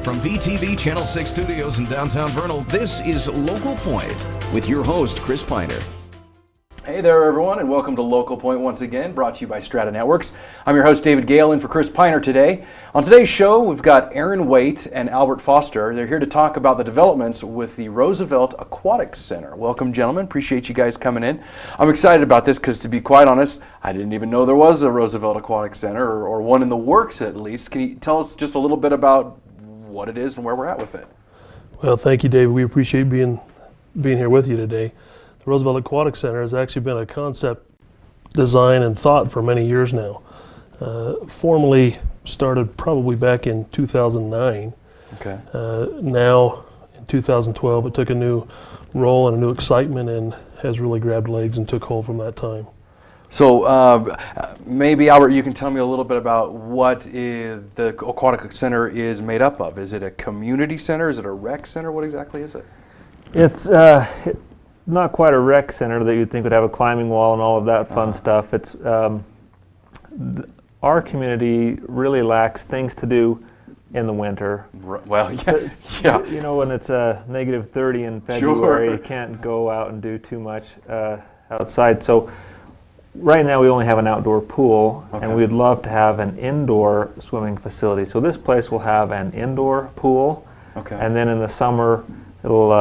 From VTV Channel 6 Studios in downtown Vernal, this is Local Point with your host, Chris Piner. Hey there, everyone, and welcome to Local Point once again, brought to you by Strata Networks. I'm your host, David Gale, in for Chris Piner today. On today's show, we've got Aaron Waite and Albert Foster. They're here to talk about the developments with the Roosevelt Aquatic Center. Welcome, gentlemen. Appreciate you guys coming in. I'm excited about this because, to be quite honest, I didn't even know there was a Roosevelt Aquatic Center, or one in the works at least. Can you tell us just a little bit about what it is and where we're at with it? Well, thank you, David. We appreciate being here with you today. The Roosevelt Aquatic Center has actually been a concept design and thought for many years now. Formally started probably back in 2009. Okay. Now, in 2012, it took a new role and a new excitement and has really grabbed legs and took hold from that time. So maybe, Albert, you can tell me a little bit about what the Aquatic Center is made up of. Is it a community center? Is it a rec center? What exactly is it? It's not quite a rec center that you'd think would have a climbing wall and all of that fun stuff. It's our community really lacks things to do in the winter. Well, yeah. You know, when it's negative 30 in February, you can't go out and do too much outside. So right now we only have an outdoor pool, and we'd love to have an indoor swimming facility. So this place will have an indoor pool, and then in the summer it'll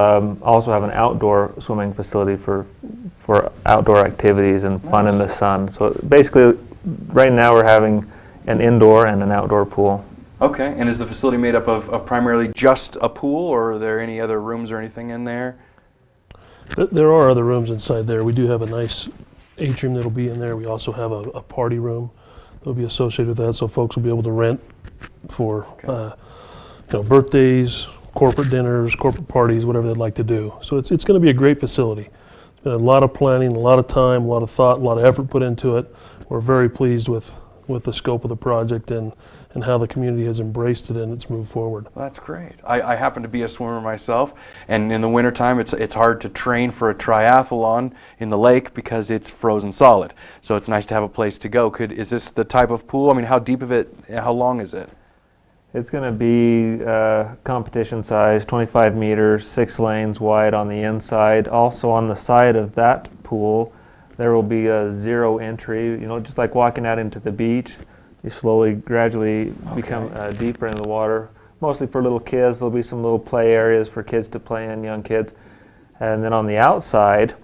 also have an outdoor swimming facility for outdoor activities and fun in the sun. So basically, right now we're having an indoor and an outdoor pool. Okay, and is the facility made up of primarily just a pool, or are there any other rooms or anything in there? There are other rooms inside there. We do have a nice atrium that'll be in there. We also have a party room that'll be associated with that, so folks will be able to rent for birthdays, corporate dinners, corporate parties, whatever they'd like to do. So it's going to be a great facility. It's been a lot of planning, a lot of time, a lot of thought, a lot of effort put into it. We're very pleased with the scope of the project and how the community has embraced it and it's moved forward. That's great. I happen to be a swimmer myself, and in the wintertime it's hard to train for a triathlon in the lake because it's frozen solid. So it's nice to have a place to go. Is this the type of pool? I mean, how deep of it, how long is it? It's going to be competition size, 25 meters, 6 lanes wide on the inside. Also on the side of that pool, there will be a zero entry, you know, just like walking out into the beach. You slowly, gradually become deeper in the water. Mostly for little kids. There'll be some little play areas for kids to play in, young kids. And then on the outside,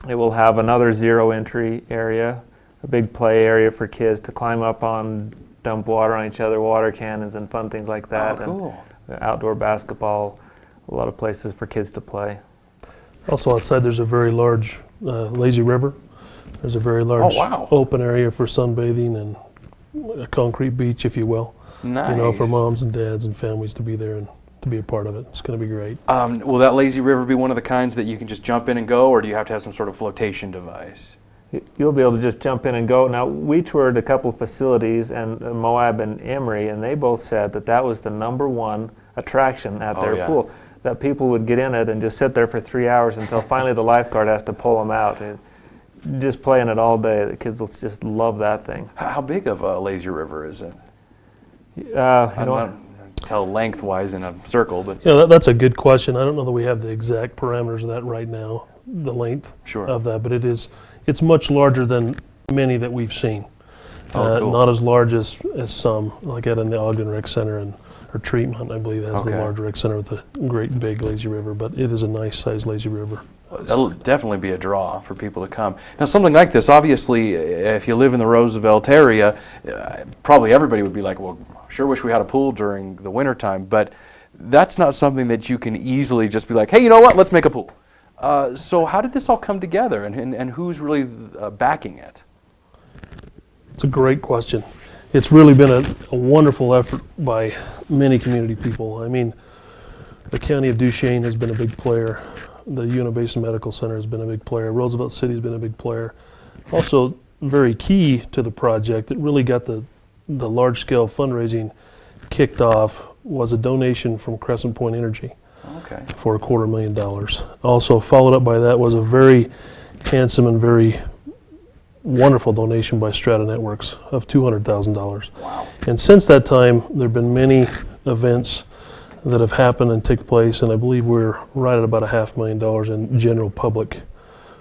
it will have another zero entry area, a big play area for kids to climb up on, dump water on each other, water cannons and fun things like that. Oh, cool. And outdoor basketball, a lot of places for kids to play. Also outside there's a very large lazy river. There's a very large open area for sunbathing and a concrete beach, if you will. Nice. You know, for moms and dads and families to be there and to be a part of it. It's going to be great. Will that lazy river be one of the kinds that you can just jump in and go, or do you have to have some sort of flotation device? You'll be able to just jump in and go. Now, we toured a couple facilities, and Moab and Emory, and they both said that was the #1 attraction at their pool, that people would get in it and just sit there for 3 hours until finally the lifeguard has to pull them out. And just playing it all day. The kids will just love that thing. How big of a lazy river is it? I don't tell lengthwise in a circle, but that's a good question. I don't know that we have the exact parameters of that right now, the length of that, but it's much larger than many that we've seen. Cool. Not as large as some, like out in the Ogden Rec Center or Treatment, I believe, has the large rec center with a great big lazy river, but it is a nice sized lazy river. That'll definitely be a draw for people to come. Now, something like this, obviously, if you live in the Roosevelt area, probably everybody would be like, well, sure wish we had a pool during the wintertime, but that's not something that you can easily just be like, hey, you know what, let's make a pool. So how did this all come together, and who's really backing it? It's a great question. It's really been a wonderful effort by many community people. I mean, the County of Duchesne has been a big player. The Uinta Basin Medical Center has been a big player. Roosevelt City has been a big player. Also, very key to the project that really got the large-scale fundraising kicked off was a donation from Crescent Point Energy for $250,000. Also followed up by that was a very handsome and very wonderful donation by Strata Networks of $200,000. Wow. And since that time, there have been many events that have happened and take place, and I believe we're right at about $500,000 in general public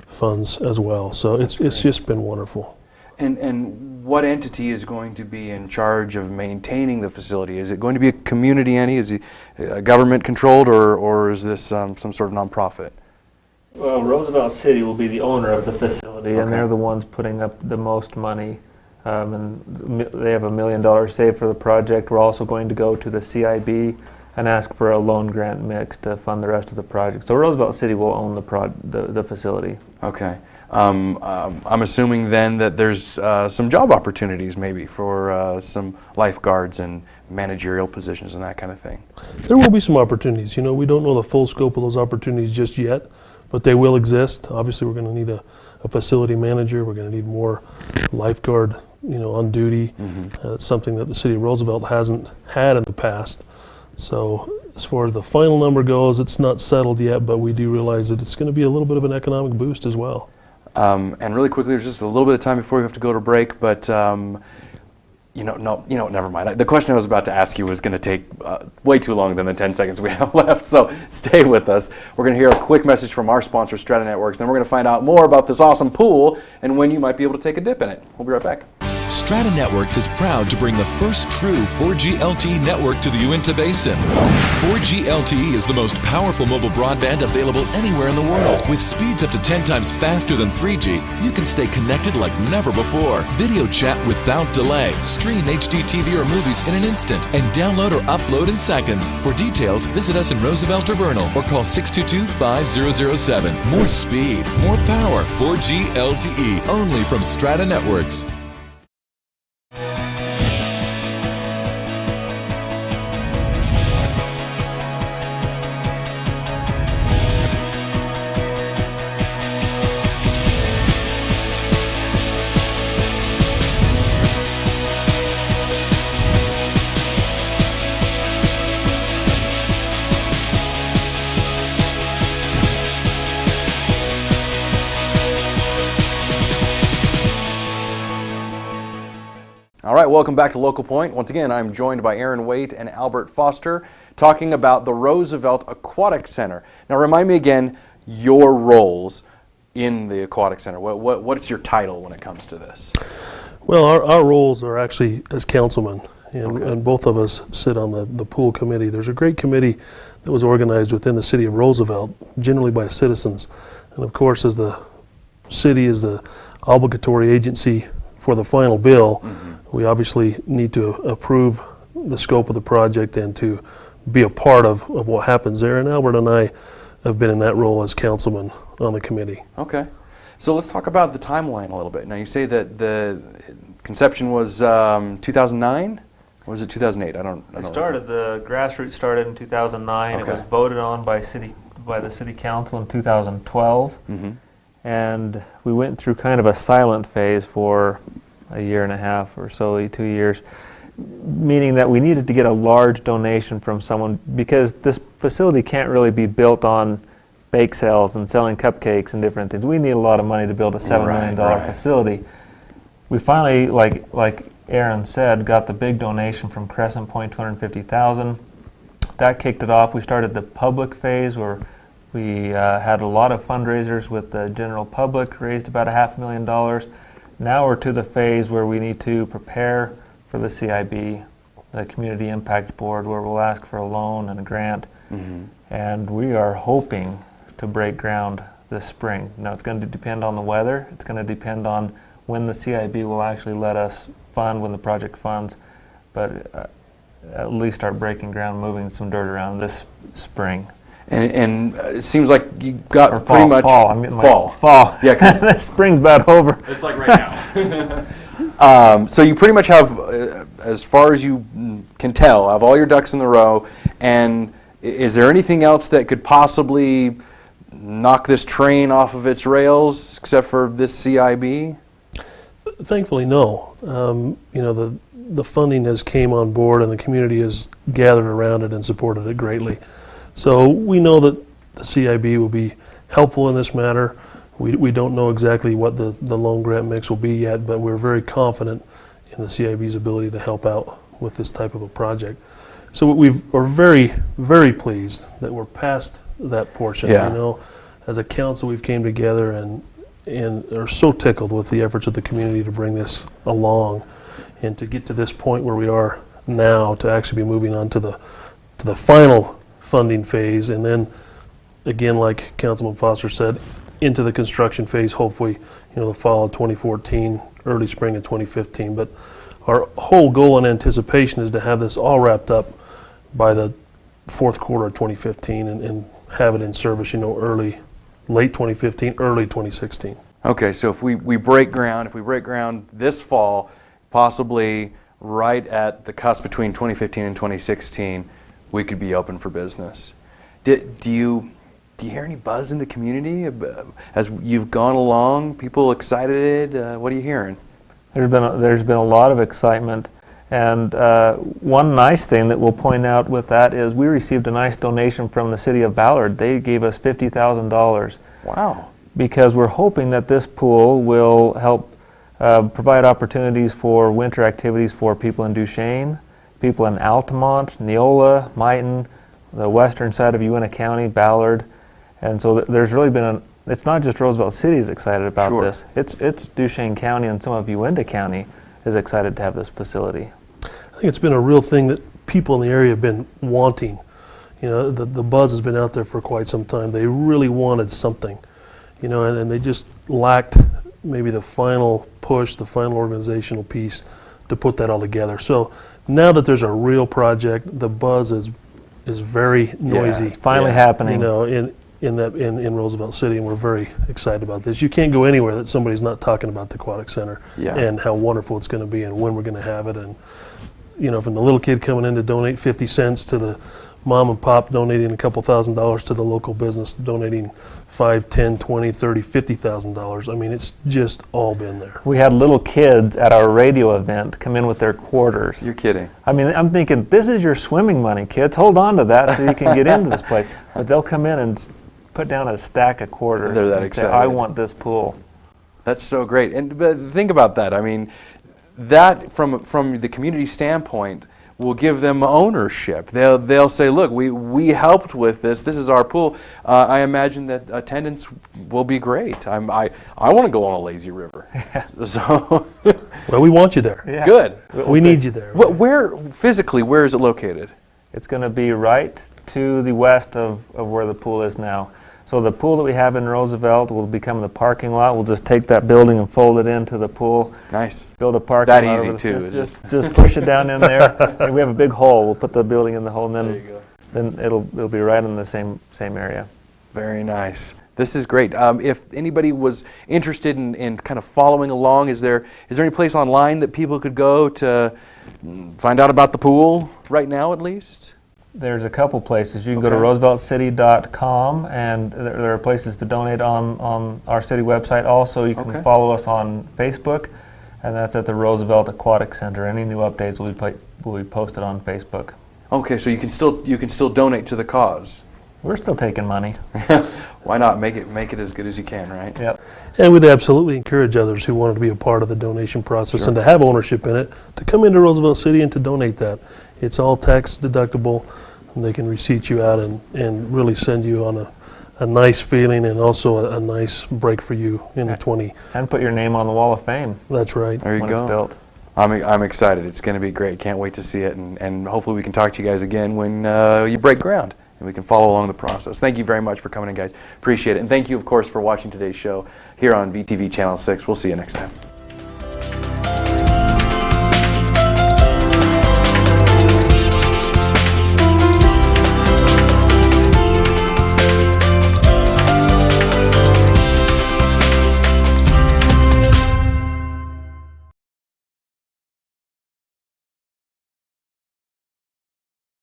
funds as well. So it's just been wonderful. And what entity is going to be in charge of maintaining the facility? Is it going to be a community entity? Is it government controlled, or is this some sort of nonprofit? Well, Roosevelt City will be the owner of the facility, and they're the ones putting up the most money. And they have $1 million saved for the project. We're also going to go to the CIB and ask for a loan grant mix to fund the rest of the project. So Roosevelt City will own the facility. Okay. I'm assuming then that there's some job opportunities maybe for some lifeguards and managerial positions and that kind of thing. There will be some opportunities. You know, we don't know the full scope of those opportunities just yet, but they will exist. Obviously, we're going to need a facility manager. We're going to need more lifeguard, on duty. It's something that the city of Roosevelt hasn't had in the past. So as far as the final number goes, it's not settled yet, but we do realize that it's going to be a little bit of an economic boost as well. And really quickly, there's just a little bit of time before we have to go to break, but never mind. The question I was about to ask you was going to take way too long than the 10 seconds we have left, so stay with us. We're going to hear a quick message from our sponsor, Strata Networks, then we're going to find out more about this awesome pool and when you might be able to take a dip in it. We'll be right back. Strata Networks is proud to bring the first true 4G LTE network to the Uinta Basin. 4G LTE is the most powerful mobile broadband available anywhere in the world. With speeds up to 10 times faster than 3G, you can stay connected like never before. Video chat without delay, stream HD TV or movies in an instant, and download or upload in seconds. For details, visit us in Roosevelt or Vernal or call 622-5007. More speed, more power. 4G LTE, only from Strata Networks. All right, welcome back to Local Point. Once again, I'm joined by Aaron Waite and Albert Foster talking about the Roosevelt Aquatic Center. Now, remind me again your roles in the Aquatic Center. What's your title when it comes to this? Well, our roles are actually as councilmen, and both of us sit on the pool committee. There's a great committee that was organized within the city of Roosevelt, generally by citizens. And of course, as the city is the obligatory agency for the final bill, we obviously need to approve the scope of the project and to be a part of what happens there. And Albert and I have been in that role as councilman on the committee. Okay. So let's talk about the timeline a little bit. Now, you say that the conception was 2009? Or was it 2008? I don't know. The grassroots started in 2009. Okay. It was voted on by the city council in 2012. And we went through kind of a silent phase for a year and a half or so, 2 years, meaning that we needed to get a large donation from someone, because this facility can't really be built on bake sales and selling cupcakes and different things. We need a lot of money to build a $7 million facility. We finally, like Aaron said, got the big donation from Crescent Point, $250,000. That kicked it off. We started the public phase where we had a lot of fundraisers with the general public, raised about $500,000. Now we're to the phase where we need to prepare for the CIB, the Community Impact Board, where we'll ask for a loan and a grant. And we are hoping to break ground this spring. Now, it's going to depend on the weather. It's going to depend on when the CIB will actually let us fund, when the project funds. But at least start breaking ground, moving some dirt around this spring. And it seems like you got pretty much fall. Yeah, because spring's about over. It's like right now. So you pretty much have, as far as you can tell, have all your ducks in the row. And is there anything else that could possibly knock this train off of its rails, except for this CIB? Thankfully, no. The funding has came on board, and the community has gathered around it and supported it greatly. So we know that the CIB will be helpful in this matter. We don't know exactly what the loan grant mix will be yet, but we're very confident in the CIB's ability to help out with this type of a project. So we're very, very pleased that we're past that portion. Yeah. You know, as a council, we've came together and are so tickled with the efforts of the community to bring this along, and to get to this point where we are now, to actually be moving on to the final funding phase, and then again, like Councilman Foster said, into the construction phase, hopefully, the fall of 2014, early spring of 2015. But our whole goal and anticipation is to have this all wrapped up by the fourth quarter of 2015 and have it in service, late 2015, early 2016. Okay, so if we break ground, this fall, possibly right at the cusp between 2015 and 2016, we could be open for business. Do you hear any buzz in the community as you've gone along? People excited? What are you hearing? There's been a lot of excitement, and one nice thing that we'll point out with that is we received a nice donation from the city of Ballard. They gave us $50,000. Wow. Because we're hoping that this pool will help provide opportunities for winter activities for people in Duchesne, people in Altamont, Neola, Mighton, the western side of Uintah County, Ballard. And so there's really been it's not just Roosevelt City is excited about this. It's Duchesne County, and some of Uintah County is excited to have this facility. I think it's been a real thing that people in the area have been wanting. The buzz has been out there for quite some time. They really wanted something, and they just lacked maybe the final push, the final organizational piece to put that all together. So now that there's a real project, the buzz is very noisy. It's finally happening. In Roosevelt City, and we're very excited about this. You can't go anywhere that somebody's not talking about the Aquatic Center and how wonderful it's going to be and when we're going to have it. And from the little kid coming in to donate 50 cents to the mom and pop donating a couple $1,000s to the local business donating $5, $10, $20, $30, $50,000. I mean, it's just all been there. We had little kids at our radio event come in with their quarters. You're kidding. I mean, I'm thinking, this is your swimming money, kids. Hold on to that so you can get into this place. But they'll come in and put down a stack of quarters. They're that and excited. Say, I want this pool. That's so great. But think about that. I mean, that from the community standpoint will give them ownership. They'll say, look, we helped with this. This is our pool. I imagine that attendance will be great. I want to go on a lazy river. So well, we want you there. Yeah. Good. We need you there. Where physically? Where is it located? It's going to be right to the west of where the pool is now. So the pool that we have in Roosevelt will become the parking lot. We'll just take that building and fold it into the pool. Nice. Build a parking that lot. That easy too. Just push it down in there. And we have a big hole. We'll put the building in the hole, and there you go. then it'll be right in the same area. Very nice. This is great. If anybody was interested in kind of following along, is there any place online that people could go to find out about the pool right now, at least? There's a couple places. You can go to rooseveltcity.com, and there are places to donate on our city website. Also, you can follow us on Facebook, and that's at the Roosevelt Aquatic Center. Any new updates will be posted on Facebook. Okay, so you can still donate to the cause. We're still taking money. Why not make it as good as you can, right? Yep. And we'd absolutely encourage others who wanted to be a part of the donation process and to have ownership in it to come into Roosevelt City and to donate that. It's all tax deductible, and they can receipt you out and really send you on a nice feeling and also a nice break for you in the 20. And put your name on the Wall of Fame. That's right. There you when go. It's built. I'm excited. It's going to be great. Can't wait to see it, and hopefully we can talk to you guys again when you break ground and we can follow along the process. Thank you very much for coming in, guys. Appreciate it. And thank you, of course, for watching today's show here on VTV Channel 6. We'll see you next time.